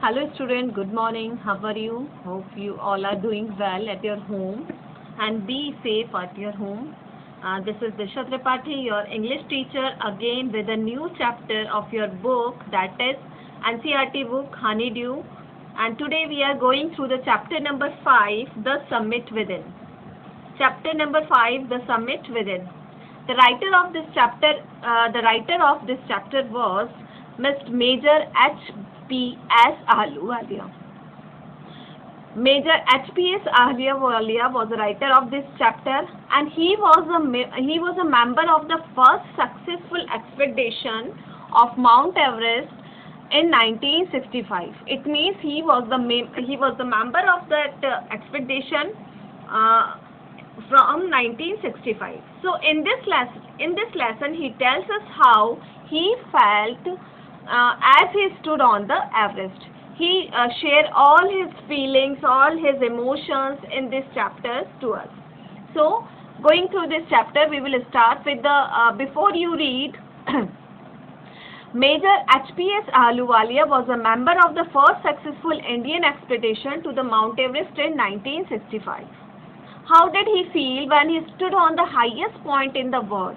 Hello student, good morning. How are you? Hope you all are doing well at your home and be safe at your home. This is Disha Tripathi, your English teacher, again with a new chapter of your book, that is NCERT book Honeydew. And today we are going through the chapter number 5, The Summit Within. Chapter number 5, The Summit Within. The writer of this chapter was Mr. Major H.P.S. Ahluwalia. Major H.P.S. Ahluwalia was the writer of this chapter, and he was a member of the first successful expedition of Mount Everest in 1965. It means he was the member of that expedition from 1965. So in this lesson he tells us how he felt as he stood on the Everest. He shared all his feelings, all his emotions in this chapter to us. So going through this chapter, we will start with the before you read. Major H.P.S. Ahluwalia was a member of the first successful Indian expedition to the Mount Everest in 1965. How did he feel when he stood on the highest point in the world?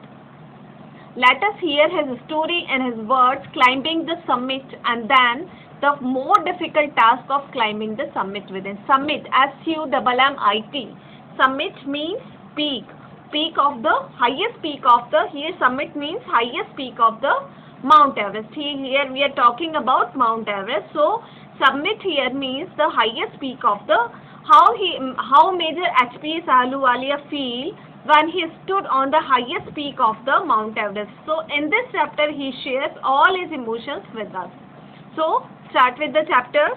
Let us hear his story and his words climbing the summit, and then the more difficult task of climbing the summit within. Summit, S-U-M-M-I-T. Summit means peak. Peak of the highest peak of the, here summit means highest peak of the Mount Everest. Here we are talking about Mount Everest. So summit here means the highest peak of the, how Major H.P.S. Ahluwalia feel when he stood on the highest peak of the Mount Everest. So in this chapter he shares all his emotions with us. So start with the chapter.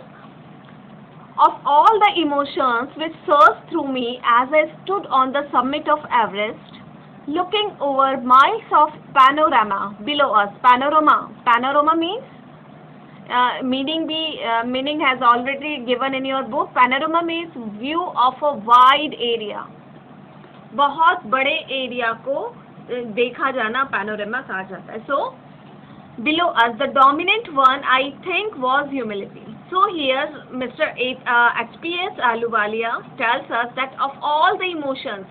Of all the emotions which surged through me as I stood on the summit of Everest, looking over miles of panorama below us. Panorama means meaning has already given in your book. Panorama means view of a wide area. बहुत बड़े area को देखा जाना panorama कहा जाता है. So below us, the dominant one I think was humility. So here Mr. H.P.S. Ahluwalia tells us that of all the emotions,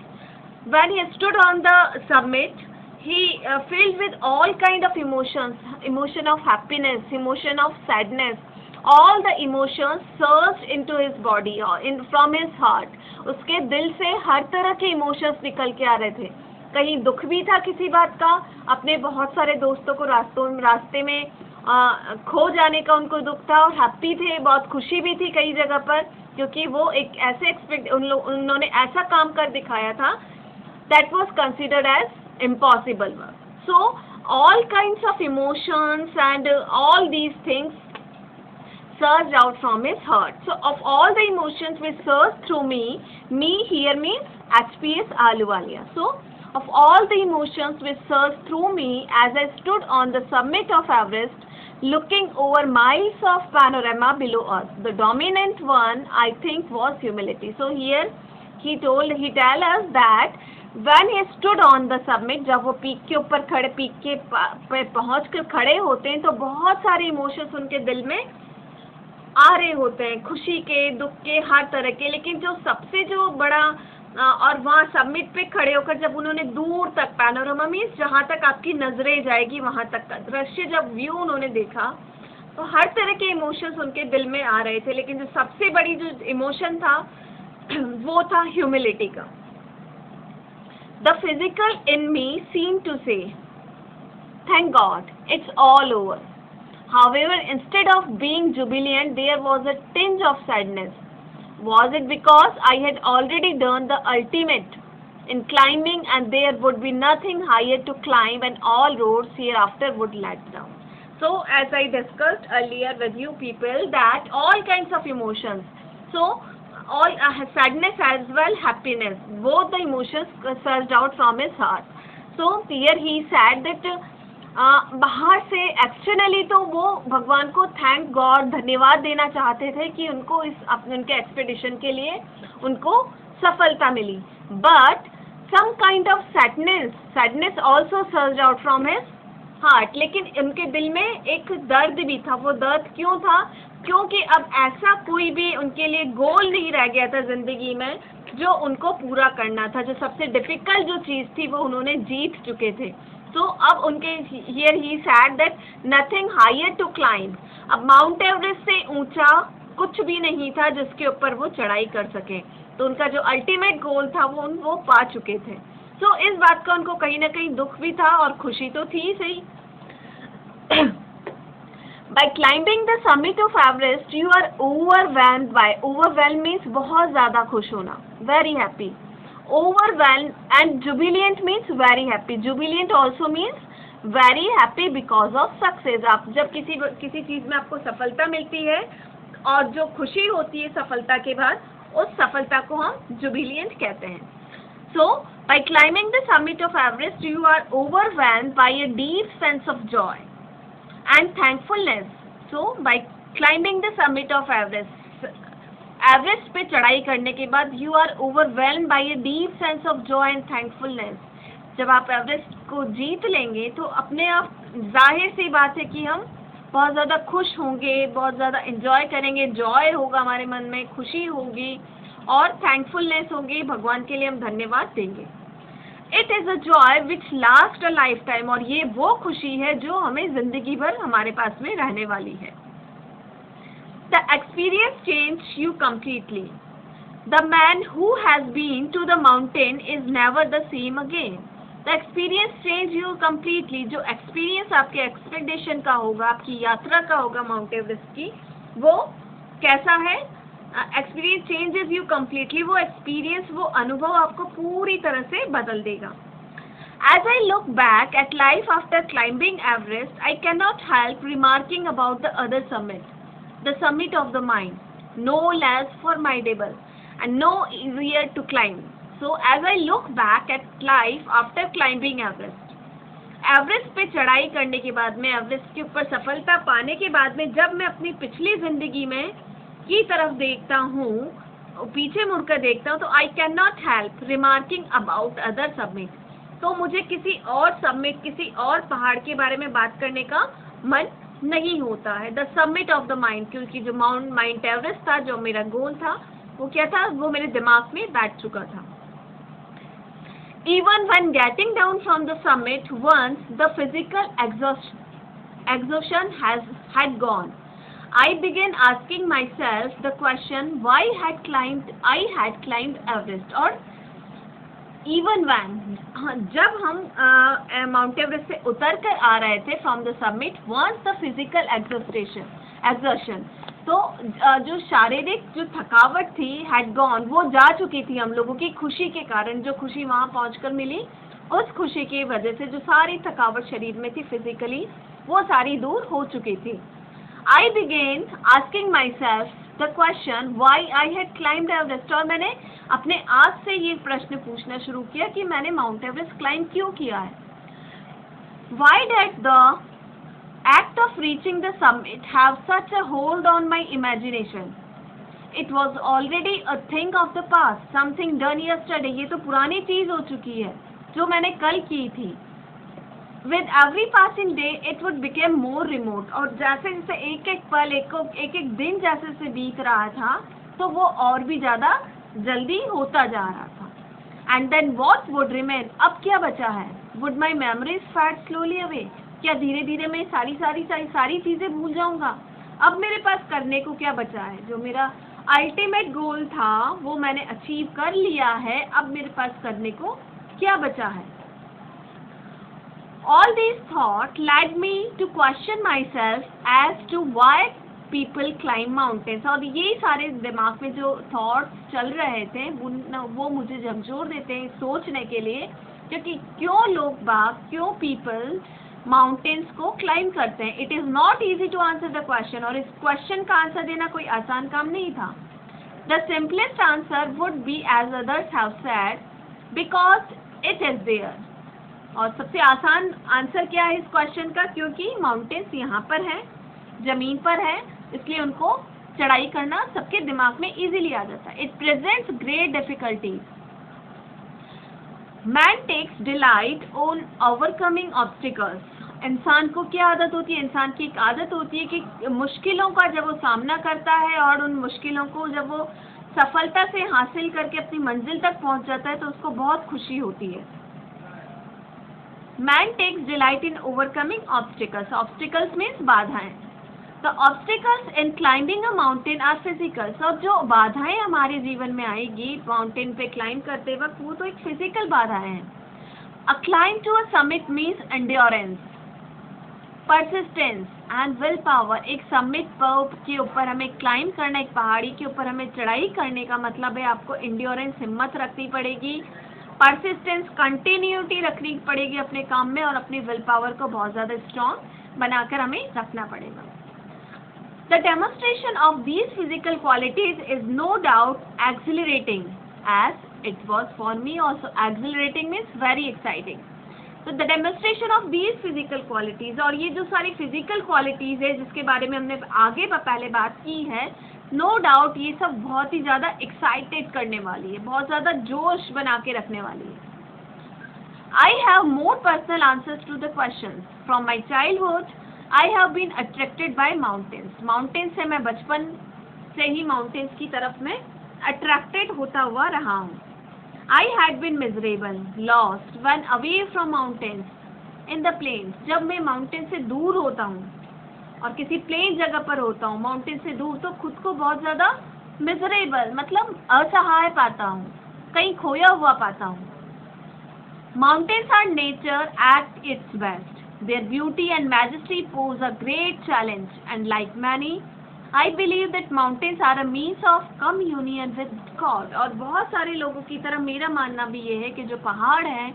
when he stood on the summit, he filled with all kind of emotions, emotion of happiness, emotion of sadness. All the emotions surged into his body or from his heart. उसके दिल से हर तरह के emotions निकल के आ रहे थे. कहीं दुख भी था किसी बात का, अपने बहुत सारे दोस्तों को रास्ते में खो जाने का उनको दुख था, और हैप्पी थे, बहुत खुशी भी थी कई जगह पर, क्योंकि वो एक ऐसे उन्होंने ऐसा काम कर दिखाया था that was considered as impossible work. So all kinds of emotions and all these things surged out from his heart. So of all the emotions which surged through me here means H.P.S. Ahluwalia. So of all the emotions which surged through me as I stood on the summit of Everest, looking over miles of panorama below us, the dominant one I think was humility. So here he tell us that when he stood on the summit, जब वो peak के ऊपर खड़े, peak के पहुँच कर खड़े होते हैं, तो बहुत सारे इमोशंस उनके दिल में आ रहे होते हैं, खुशी के, दुख के, हर तरह के. लेकिन जो बड़ा और वहाँ समिट पे खड़े होकर जब उन्होंने दूर तक, पैनोरामा मीन्स जहाँ तक आपकी नजरें जाएगी वहाँ तक का दृश्य, जब व्यू उन्होंने देखा, तो हर तरह के इमोशंस उनके दिल में आ रहे थे. लेकिन जो सबसे बड़ी जो इमोशन था वो था ह्यूमिलिटी का. The physical in me seemed to say, "Thank God, it's all over." However, instead of being jubilant, there was a tinge of sadness. Was it because I had already done the ultimate in climbing and there would be nothing higher to climb and all roads hereafter would let down? So, as I discussed earlier with you people, that all kinds of emotions. So, all sadness as well, happiness, both the emotions surged out from his heart. So here he said that बाहर से externally तो वो भगवान को thank God, धन्यवाद देना चाहते थे कि उनको उनके एक्सपेडिशन के लिए उनको सफलता मिली. But some kind of sadness also surged out from his heart, लेकिन उनके दिल में एक दर्द भी था। वो दर्द क्यों था? क्योंकि अब ऐसा कोई भी उनके लिए गोल नहीं रह गया था जिंदगी में जो उनको पूरा करना था। जो सबसे डिफिकल्ट जो चीज़ थी वो उन्होंने जीत चुके थे। तो अब उनके here he said that nothing higher to climb. अब माउंट एवरेस्ट से ऊंचा कुछ भी नहीं था जिसके ऊपर वो चढ़ाई कर सके। तो उनका जो अल्टीमेट गोल था वो पा चुके थे। तो इस बात का उनको कहीं ना कहीं दुख भी था और खुशी तो थी सही। By climbing the summit of Everest, you are overwhelmed by, overwhelmed means बहुत ज़्यादा खुश होना, very happy. Overwhelmed and jubilant means very happy. Jubilant also means very happy because of success. आप जब किसी चीज़ में आपको सफलता मिलती है और जो खुशी होती है सफलता के बाद, उस सफलता को हम jubilant कहते हैं. So, by climbing the summit of Everest, you are overwhelmed by a deep sense of joy and thankfulness. So by climbing the summit of Everest, Everest पे चढ़ाई करने के बाद you are overwhelmed by a deep sense of joy and thankfulness. जब आप Everest को जीत लेंगे तो अपने आप जाहिर सी बात है कि हम बहुत ज़्यादा खुश होंगे, बहुत ज़्यादा एंजॉय करेंगे, जॉय होगा हमारे मन में, खुशी होगी और थैंकफुलनेस होगी, भगवान के लिए हम धन्यवाद देंगे. It is a joy which last a life time. और ये वो खुशी है जो हमें जिंदगी भर हमारे पास में रहने वाली है. The experience change you completely. The man who has been to the mountain is never the same again. The experience change you completely. जो एक्सपीरियंस आपके एक्सपेक्टेशन का होगा, आपकी यात्रा का होगा माउंट एवरेस्ट की, वो कैसा है? Experience changes you completely. वो एक्सपीरियंस, वो अनुभव आपको पूरी तरह से बदल देगा. As I look back at life after climbing Everest, I can not help remarking about the other summit, the summit of the mind, no less formidable and no easier to climb. So as I look back at life after climbing Everest, Everest पे चढ़ाई करने के बाद में, Everest के ऊपर सफलता पाने के बाद में, जब मैं अपनी पिछली जिंदगी में की तरफ देखता हूँ, पीछे मुड़कर देखता हूँ, तो आई can not help remarking about other summit. तो मुझे किसी और समिट, किसी और पहाड़ के बारे में बात करने का मन नहीं होता है. The summit of the mind, क्योंकि जो माउंट एवरेस्ट था, जो मेरा गोल था, वो क्या था? वो मेरे दिमाग में बैठ चुका था. Even when getting down from the summit, once the physical exhaustion had gone, I began asking myself the question why I had climbed Everest. और even when, जब हम माउंट एवरेस्ट से उतर कर आ रहे थे from the summit, once the physical exhaustion, तो जो शारीरिक जो थकावट थी had gone, वो जा चुकी थी हम लोगों की खुशी के कारण. जो खुशी वहाँ पहुँचकर मिली, उस खुशी की वजह से जो सारी थकावट शरीर में थी फिजिकली, वो सारी दूर हो चुकी थी. I began asking myself the question why I had climbed Everest. और मैंने अपने आप से ये प्रश्न पूछना शुरू किया कि मैंने माउंट एवरेस्ट क्लाइंब क्यों किया है. Why did the act of reaching the summit have such a hold on my imagination? It was already a thing of the past, something done yesterday. ये तो पुरानी चीज हो चुकी है जो मैंने कल की थी. With every passing day, it would become more remote. और जैसे जैसे एक एक पल, एक एक दिन जैसे जैसे बीत रहा था, तो वो और भी ज़्यादा जल्दी होता जा रहा था. And then what would remain? अब क्या बचा है? Would my memories fade slowly away? क्या धीरे धीरे मैं सारी चीज़ें भूल जाऊँगा? अब मेरे पास करने को क्या बचा है? जो मेरा अल्टीमेट गोल था, वो मैंने अचीव कर लिया है. अब मेरे पास करने को क्या बचा है? All these thoughts led me to question myself as to why people climb mountains. और ये सारे दिमाग में जो thoughts चल रहे थे, वो मुझे झकझोर देते हैं सोचने के लिए, क्योंकि क्यों लोग बाग, क्यों people माउंटेन्स को क्लाइंब करते हैं. It is not easy to answer the question. और इस क्वेश्चन का आंसर देना कोई आसान काम नहीं था. The simplest answer would be as others have said, because it is there. और सबसे आसान आंसर क्या है इस क्वेश्चन का? क्योंकि माउंटेन्स यहाँ पर है, जमीन पर है, इसलिए उनको चढ़ाई करना सबके दिमाग में इजीली आ जाता है. It presents great difficulties. Man takes delight on overcoming obstacles. इंसान को क्या आदत होती है, इंसान की एक आदत होती है कि मुश्किलों का जब वो सामना करता है और उन मुश्किलों को जब वो सफलता से हासिल करके अपनी मंजिल तक पहुंच जाता है तो उसको बहुत खुशी होती है। Man takes delight in overcoming obstacles. Obstacles means बाधाएं। The obstacles in climbing a mountain are physicals. और जो बाधाएं हमारे जीवन में आएगी माउंटेन पे क्लाइंब करते वक्त, वो तो एक फिजिकल बाधाएं हैं। A climb to a summit means endurance, persistence and will power. एक समिट के ऊपर हमें क्लाइंब करना, एक पहाड़ी के ऊपर हमें चढ़ाई करने का मतलब है आपको एंड्योरेंस, हिम्मत रखनी पड़ेगी, परसिस्टेंस, कंटिन्यूटी रखनी पड़ेगी अपने काम में, और अपनी विल पावर को बहुत ज़्यादा स्ट्रॉन्ग बनाकर हमें रखना पड़ेगा। The demonstration of these physical qualities is no doubt exhilarating as it was for me also. Exhilarating means very exciting. तो the demonstration of these physical qualities, और ये जो सारी फिजिकल क्वालिटीज है जिसके बारे में हमने आगे पहले बात की है, नो डाउट ये सब बहुत ही ज़्यादा एक्साइटेड करने वाली है, बहुत ज़्यादा जोश बना के रखने वाली है। I have more personal answers to the question. From my childhood I have been attracted by mountains. Mountains से मैं बचपन से ही माउंटेन्स की तरफ में अट्रैक्टेड होता हुआ रहा हूँ। I had been miserable, lost when away from mountains in the plains. जब मैं माउंटेन से दूर होता हूँ और किसी प्लेन जगह पर होता हूँ, माउंटेन से दूर, तो खुद को बहुत ज़्यादा मिजरेबल मतलब असहाय पाता हूँ, कहीं खोया हुआ पाता हूँ। Mountains are nature at its best. Their beauty and majesty pose a great challenge, and like many, I believe that mountains are a means of communion with God. और बहुत सारे लोगों की तरह मेरा मानना भी ये है कि जो पहाड़ हैं,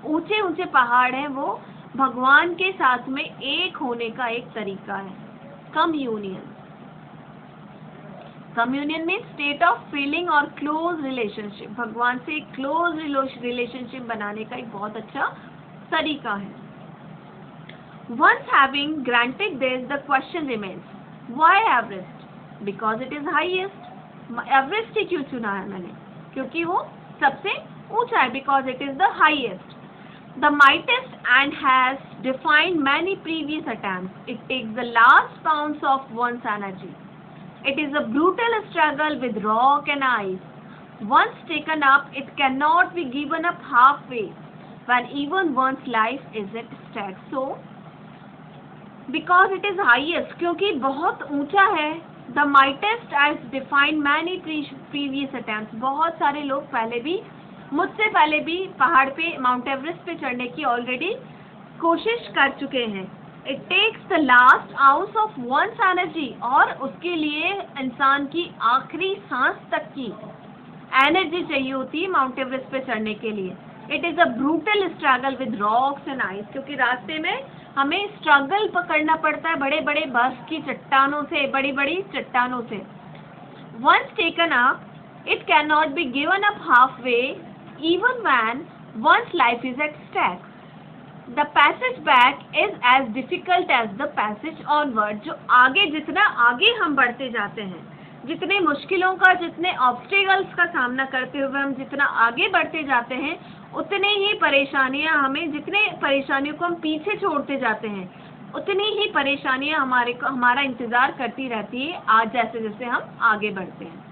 ऊंचे ऊंचे पहाड़ हैं, वो भगवान के साथ में एक होने का एक तरीका है। Communion, communion means state of feeling और क्लोज रिलेशनशिप। भगवान से एक क्लोज रिलेशनशिप बनाने का एक बहुत अच्छा तरीका है। Once having granted this, the question remains, why Everest? Because it is highest. Everest ही क्यों चुना है मैंने? क्योंकि वो सबसे ऊंचा है। Because it is the highest, the mightiest, and has defined many previous attempts. It takes the last pounds of one's energy. It is a brutal struggle with rock and ice. Once taken up, it cannot be given up halfway when even one's life is at stake. So, because it is highest, क्योंकि बहुत ऊंचा है। The mightiest has defined many previous attempts. बहुत सारे लोग पहले भी, मुझसे पहले भी पहाड़ पे, माउंट एवरेस्ट पे चढ़ने की ऑलरेडी कोशिश कर चुके हैं। It takes the last ounce of one's energy, और उसके लिए इंसान की आखिरी सांस तक की एनर्जी चाहिए होती है माउंट एवरेस्ट पे चढ़ने के लिए। It is a brutal struggle with rocks and ice, क्योंकि रास्ते में हमें स्ट्रगल पकड़ना पड़ता है बड़े बड़े बर्फ की चट्टानों से, बड़ी बड़ी चट्टानों से। Once taken up, it cannot be given up halfway, even when one's life is at stake. The passage back is as difficult as the passage onward. जो आगे, जितना आगे हम बढ़ते जाते हैं, जितने मुश्किलों का, जितने ऑब्स्टिकल्स का सामना करते हुए हम जितना आगे बढ़ते जाते हैं, उतने ही परेशानियां हमें, जितने परेशानियों को हम पीछे छोड़ते जाते हैं, उतनी ही परेशानियां हमारा इंतजार करती रहती है आज जैसे जैसे हम आगे बढ़ते हैं।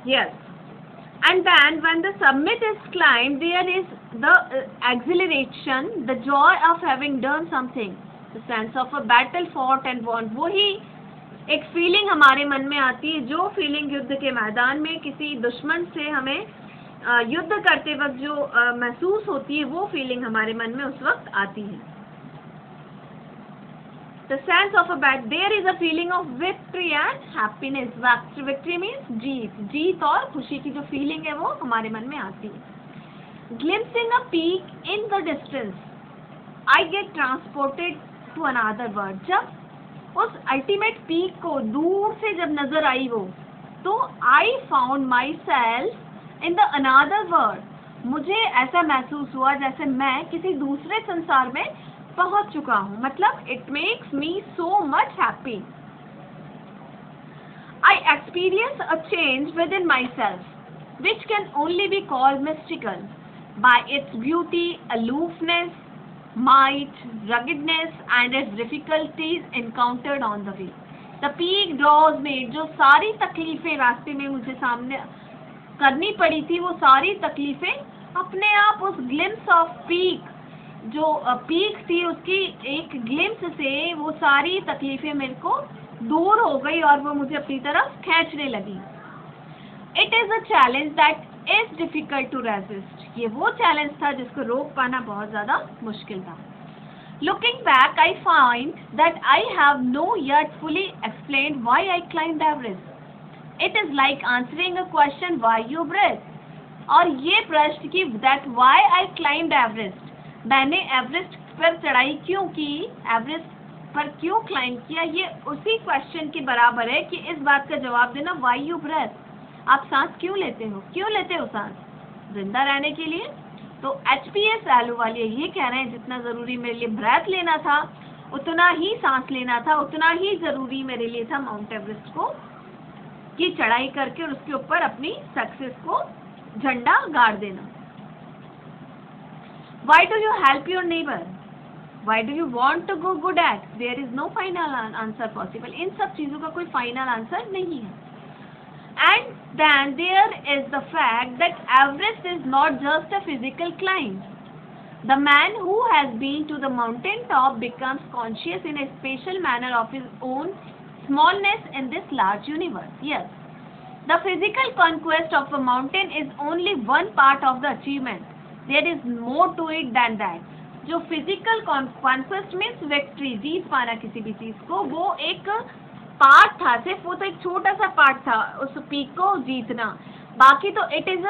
Yes. And then when the summit is climbed, there is the exhilaration, the joy of having done something, the sense of a battle fought and won. वही एक फीलिंग हमारे मन में आती है, जो फीलिंग युद्ध के मैदान में किसी दुश्मन से हमें युद्ध करते वक्त जो महसूस होती है, वो फीलिंग हमारे मन में उस वक्त आती है। The sense of a battle, there is a feeling of victory and happiness. Victory means जीत और खुशी की जो फीलिंग है वो हमारे मन में आती है। Glimpsing a peak in the distance, I get transported to another world. जब उस अल्टीमेट पीक को दूर से जब नजर आई वो, तो I found myself in the another world. मुझे ऐसा महसूस हुआ जैसे मैं किसी दूसरे संसार में पहुंच चुका हूं। मतलब it makes me so much happy. I experience a change within myself, which can only be called mystical. by its beauty, aloofness, might, ruggedness and its difficulties encountered on the way. The peak draws me, जो सारी तकलीफें रास्ते में मुझे सामने करनी पड़ी थी, वो सारी तकलीफें अपने आप उस ग्लिम्स ऑफ पीक, जो पीक थी उसकी एक ग्लिम्स से वो सारी तकलीफें मेरे को दूर हो गई और वो मुझे अपनी तरफ खींचने लगी. It is a challenge that is difficult to resist. ये वो चैलेंज था जिसको रोक पाना बहुत ज्यादा मुश्किल था. Looking back I find that I have no yet fully explained why I climbed Everest. It is like answering a question why you breathe. और ये प्रश्न की that why I climbed Everest, मैंने एवरेस्ट पर चढ़ाई क्यों की, एवरेस्ट पर क्यों क्लाइंब किया, ये उसी क्वेश्चन के बराबर है कि इस बात का जवाब देना व्हाई यू ब्रेथ. आप सांस क्यों लेते हो, क्यों लेते हो सांस, जिंदा रहने के लिए. तो HPS अहलूवालिया ये कह रहे हैं जितना जरूरी मेरे लिए ब्रेथ लेना था उतना ही सांस लेना था, उतना ही जरूरी मेरे लिए था माउंट एवरेस्ट को की चढ़ाई करके और उसके ऊपर अपनी सक्सेस को झंडा गाड़ देना. Why do you help your neighbor? Why do you want to go good at? There is no final answer possible. इन सब चीजों का कोई final answer नहीं है. And then there is the fact that Everest is not just a physical climb. The man who has been to the mountain top becomes conscious in a special manner of his own smallness in this large universe. Yes, the physical conquest of a mountain is only one part of the achievement. There is more to it than that. जो physical conquest means victory, जीत पाना किसी भी चीज को, वो एक part था, सिर्फ वो तो एक छोटा सा पार्ट था उस पीक को जीतना. बाकी तो it is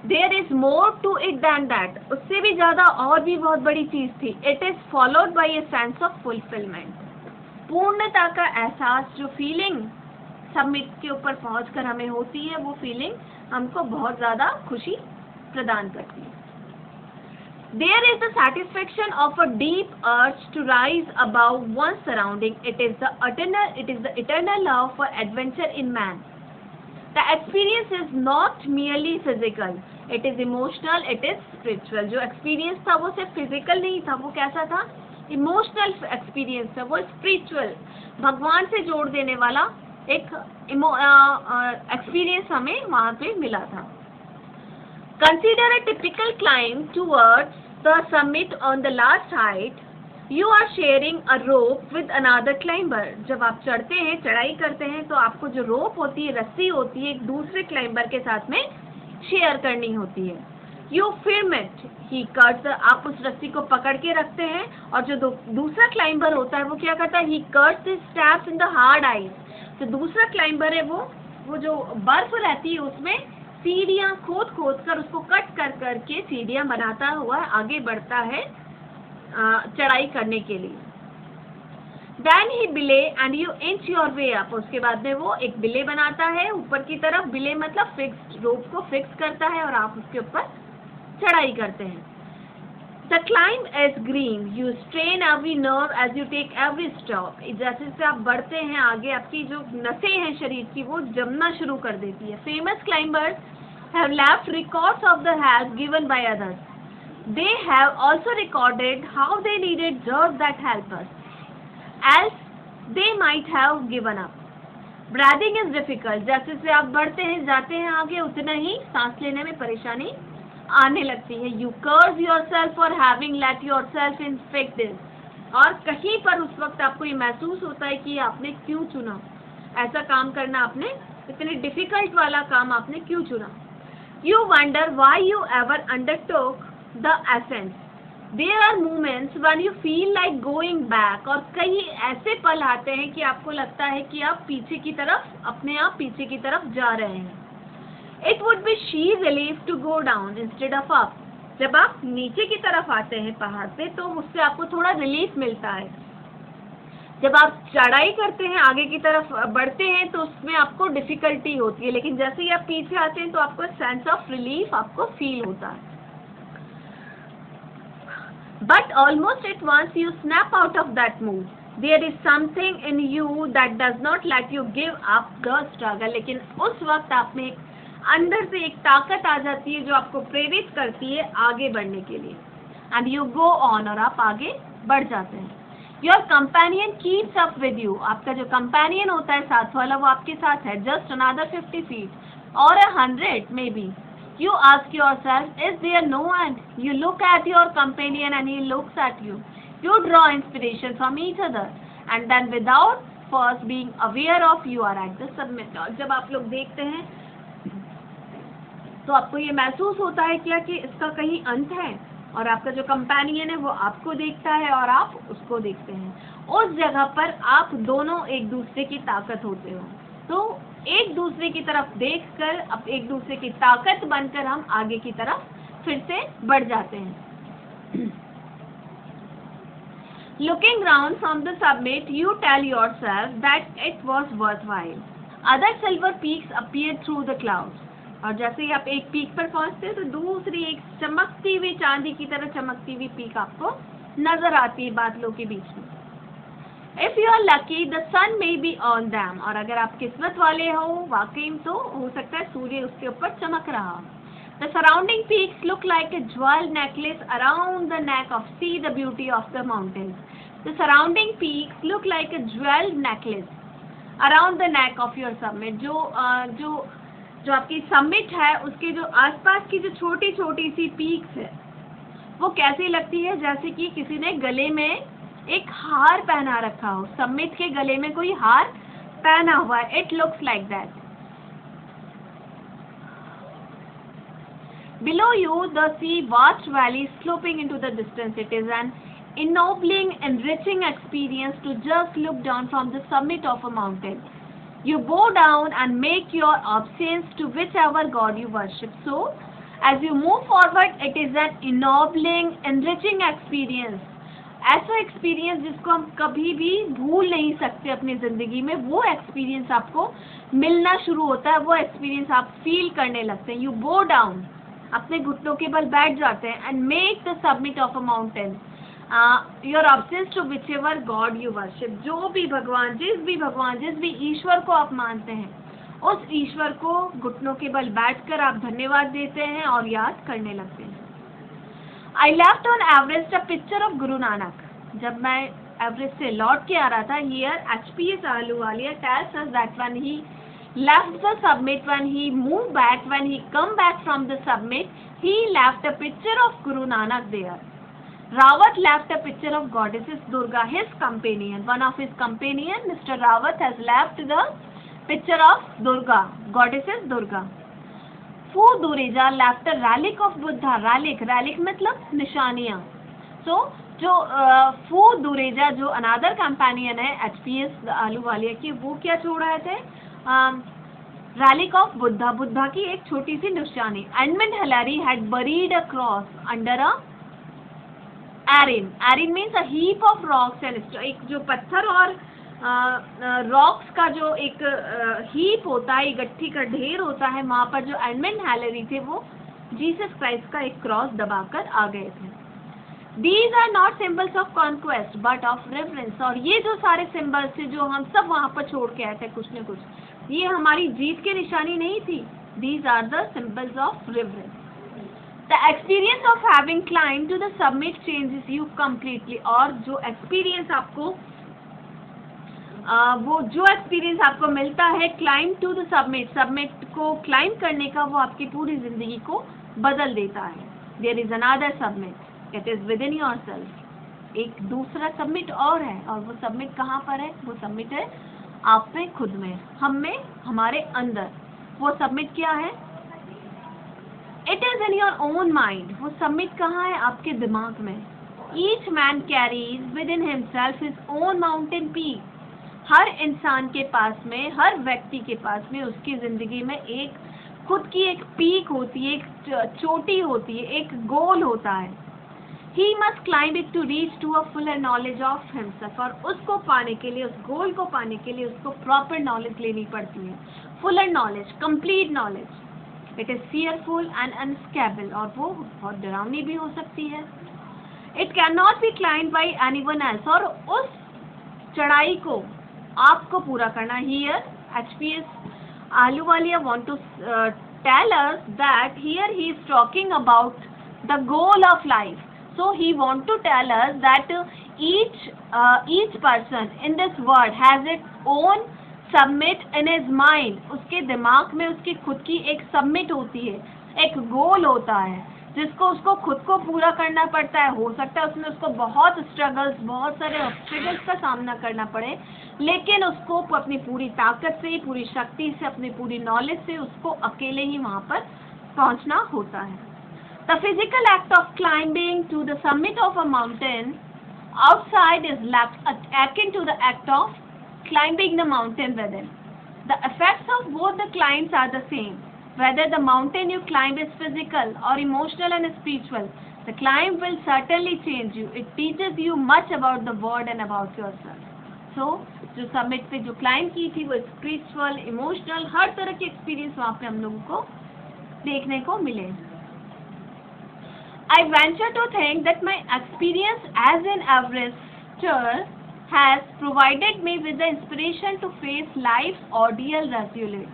there is more to it than that. उससे भी ज्यादा और भी बहुत बड़ी चीज थी. It is followed by a sense of fulfilment. पूर्णता का एहसास, जो फीलिंग समिट के ऊपर पहुंचकर हमें होती है, वो फीलिंग हमको बहुत ज्यादा खुशी प्रदान करती है. There is the satisfaction of a deep urge to rise above one's surrounding. It is the eternal love for adventure in man. The experience is not merely physical. It is emotional. It is spiritual. जो experience था वो सिर्फ physical नहीं था, वो कैसा था? Emotional experience था, वो spiritual, भगवान से जोड़ देने वाला एक experience हमें वहाँ पे मिला था. Consider a typical climb towards the summit on the last height. You are sharing a rope with another climber. जब आप चढ़ते हैं, चढ़ाई करते हैं, तो आपको जो रोप होती है, रस्सी होती है, एक दूसरे क्लाइंबर के साथ में शेयर करनी होती है. You firm it. He cuts. आप उस रस्सी को पकड़ के रखते हैं और जो दूसरा क्लाइंबर होता है वो क्या करता है? He cuts his steps in the hard ice. तो दूसरा क्लाइंबर है वो जो बर्फ रहती है उसमें सीढ़ियाँ खोद कर उसको कट कर के सीढ़ियाँ बनाता हुआ आगे बढ़ता है चढ़ाई करने के लिए. Then he belay and you inch your way up. उसके बाद में वो एक बिले बनाता है ऊपर की तरफ. बिले मतलब फिक्स, रोप को फिक्स करता है और आप उसके ऊपर चढ़ाई करते हैं. The climb is green. You strain every nerve as you take every stop. जैसे जैसे आप बढ़ते हैं आगे, आपकी जो नसें हैं शरीर की वो जमना शुरू कर देती है. Famous climbers have left records of the help given by others. They have also recorded how they needed just that help us. Else they might have given up. Breathing is difficult. जैसे जैसे आप बढ़ते हैं, जाते हैं आगे, उतना ही सांस लेने में परेशानी आने लगती है. You curse yourself for having let yourself infect this. और कहीं पर उस वक्त आपको ये महसूस होता है कि आपने क्यों चुना ऐसा काम करना, आपने इतने डिफिकल्ट वाला काम आपने क्यों चुना. You wonder why you ever undertook the ascent. There are moments when you feel like going back. और कई ऐसे पल आते हैं कि आपको लगता है कि आप पीछे की तरफ, अपने आप पीछे की तरफ जा रहे हैं. It would be sheer relief to go down instead of up. जब आप नीचे की तरफ आते हैं पहाड़ पे तो उससे आपको थोड़ा रिलीफ मिलता है. जब आप चढ़ाई करते हैं, आगे की तरफ बढ़ते हैं, तो उसमें आपको डिफिकल्टी होती है, लेकिन जैसे ही आप पीछे आते हैं तो आपको सेंस ऑफ रिलीफ आपको फील होता है. But almost at once you snap out of that mood. There is something in you that does not let you give up the struggle. लेकिन उस वक्त आप में अंदर से एक ताकत आ जाती है जो आपको प्रेरित करती है आगे बढ़ने के लिए, एंड यू गो ऑन, और आप आगे बढ़ जाते हैं। Your companion keeps up with you, आपका जो कंपेनियन होता है साथ वाला वो आपके साथ है, जस्ट अनदर 50 feet और 100 may be. You ask yourself, is there no end? You look at your companion and he looks at you. You draw inspiration from each other, and then without first being aware of, you are at the summit. और जब आप लोग देखते हैं तो आपको ये महसूस होता है क्या कि इसका कहीं अंत है, और आपका जो कंपेनियन है वो आपको देखता है और आप उसको देखते हैं। उस जगह पर आप दोनों एक दूसरे की ताकत होते हो, तो एक दूसरे की तरफ देखकर अब एक दूसरे की ताकत बनकर हम आगे की तरफ फिर से बढ़ जाते हैं। Looking round from the summit, you tell yourself that it was worthwhile. Other silver peaks appeared through the clouds. और जैसे ही आप एक पीक पर पहुंचते हैं तो दूसरी एक चमकती हुई चांदी की तरह चमकती हुई पीक आपको नजर आती है बादलों के बीच में। If you are lucky, the sun may be on them. और अगर आप किस्मत वाले हो वाकई तो हो सकता है सूर्य उसके ऊपर चमक रहा। The surrounding peaks look like a jewel necklace around the neck of. See the beauty of the mountains. The surrounding peaks look like a jewel necklace around the neck of your summit. जो आपकी summit है उसके जो आसपास की जो छोटी छोटी सी पीक्स है वो कैसी लगती है, जैसे कि किसी ने गले में एक हार पहना रखा हो। समिट के गले में कोई हार पहना हुआ है। It looks like that. Below you the sea vast valley sloping into the distance. It is an ennobling, enriching experience to just look down from the summit of a mountain. You bow down and make your obeisance to whichever god you worship. So, as you move forward, it is an ennobling, enriching experience. ऐसा experience जिसको हम कभी भी भूल नहीं सकते अपनी ज़िंदगी में, वो एक्सपीरियंस आपको मिलना शुरू होता है, वो एक्सपीरियंस आप फील करने लगते हैं। यू बो डाउन, अपने घुटनों के बल बैठ जाते हैं, and make the summit of a mountain your obsess to whichever god you worship. जो भी भगवान, जिस भी ईश्वर को आप मानते हैं, उस ईश्वर को घुटनों के बल बैठकर आप धन्यवाद देते हैं और याद करने लगते हैं। I left on Everest a picture of Guru Nanak. जब मैं एवरेस्ट से लौट के आ रहा था, here HPS Ahluwalia tells us that when he left the summit, when he moved back, when he come back from the summit, he left a picture of Guru Nanak there. Rawat left a picture of goddesses Durga, his companion. One of his companion, Mr. Rawat, has left the picture of Durga, goddesses Durga. Fu Dureja left a relic of Buddha. Relic मतलब निशानियाँ। So जो फू दुरेजा जो अनादर companion है HPS Ahluwalia की, वो क्या छोड़ रहे थे? relic of Buddha, बुद्धा की एक छोटी सी निशानी। Edmund Hillary had buried a cross under a Arin means a heap of rocks and एक जो पत्थर और रॉक्स का जो एक हीप होता है, गट्ठी का ढेर होता है, वहाँ पर जो एडमंड हैलरी थे वो जीसस क्राइस्ट का एक क्रॉस दबाकर आ गए थे। These are not symbols of conquest but of reverence. और ये जो सारे सिंबल्स थे जो हम सब वहाँ पर छोड़ के आए थे कुछ न कुछ, ये हमारी जीत की निशानी नहीं थी। These are the symbols of reverence. The experience of having climbed to the summit changes you completely. और जो एक्सपीरियंस आपको जो एक्सपीरियंस आपको मिलता है क्लाइंब टू द सबमिट को क्लाइंब करने का, वो आपकी पूरी जिंदगी को बदल देता है। There is another summit, it is within yourself. एक दूसरा सबमिट और है, और वो सबमिट कहाँ पर है? वो सबमिट है आप में, खुद में, हम में, हमारे अंदर। वो सबमिट क्या है? It is in your own mind. वो सबमिट कहाँ है? आपके दिमाग में। Each man carries within himself his own mountain peak. हर इंसान के पास में, हर व्यक्ति के पास में उसकी जिंदगी में एक खुद की एक पीक होती है, एक चोटी होती है, एक गोल होता है। He must climb it to reach to a fuller knowledge of himself. और उसको पाने के लिए, उस गोल को पाने के लिए उसको प्रॉपर नॉलेज लेनी पड़ती है। Fuller knowledge, complete knowledge. It is fearful and unscalable, और वो बहुत डरावनी भी हो सकती है। It cannot be climbed by anyone else. और उस चढ़ाई को आपको पूरा करना। Here HPS Ahluwalia want to tell us that here he is talking about the goal of life. So he want to tell us that each person in this world has its own summit in his mind. उसके दिमाग में उसकी खुद की एक summit होती है, एक गोल होता है जिसको उसको खुद को पूरा करना पड़ता है. हो सकता है उसमें उसको बहुत स्ट्रगल्स, बहुत सारे ऑब्स्टिकल्स का सामना करना पड़े, लेकिन उसको अपनी पूरी ताकत से, पूरी शक्ति से, अपनी पूरी नॉलेज से उसको अकेले ही वहाँ पर पहुँचना होता है. The physical act of climbing to the summit of a mountain outside is akin to the act of climbing the mountain within. The effects of both the climbs are the same. Whether the mountain you climb is physical or emotional and spiritual, the climb will certainly change you. It teaches you much about the world and about yourself. So, जो summit पे जो climb की थी वो spiritual, emotional, हर तरह के experience वहाँ पे हम लोगों को देखने को मिले. I venture to think that my experience as an Everester has provided me with the inspiration to face life's ordeal resolutely.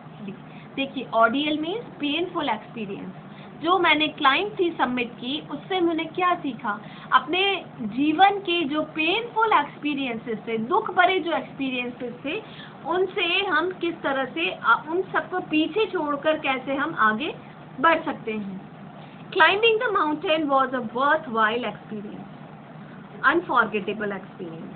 देखिए, ordeal means painful experience. जो मैंने क्लाइंब थी सबमिट की, उससे मैंने क्या सीखा? अपने जीवन के जो पेनफुल एक्सपीरियंसेस थे, दुख भरे जो एक्सपीरियंसेस थे, उनसे हम किस तरह से उन सबको पीछे छोड़कर कैसे हम आगे बढ़ सकते हैं. Climbing the mountain was a worthwhile experience, unforgettable experience.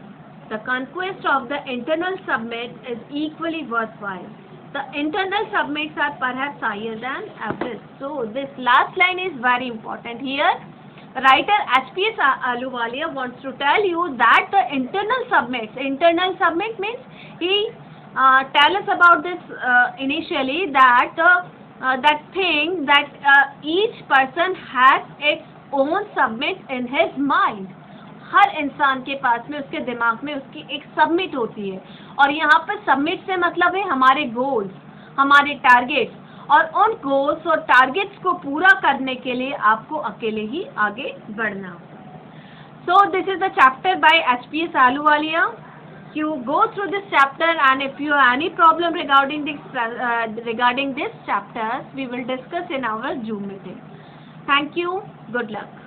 The conquest of the internal summit is equally worthwhile. The internal summits are perhaps higher than Everest. So this last line is very important. Here, writer H.P.S. Ahluwalia wants to tell you that the internal summit means he tell us about this initially, that that thing that each person has its own summit in his mind. हर इंसान के पास में, उसके दिमाग में उसकी एक submit होती है, और यहाँ पर सबमिट से मतलब है हमारे गोल्स, हमारे टारगेट्स, और उन गोल्स और टारगेट्स को पूरा करने के लिए आपको अकेले ही आगे बढ़ना होगा. So this is the chapter by H.P.S. Ahluwalia. You go through this chapter, and if you have any problem regarding this chapter, we will discuss in our Zoom meeting. Thank you. Good luck.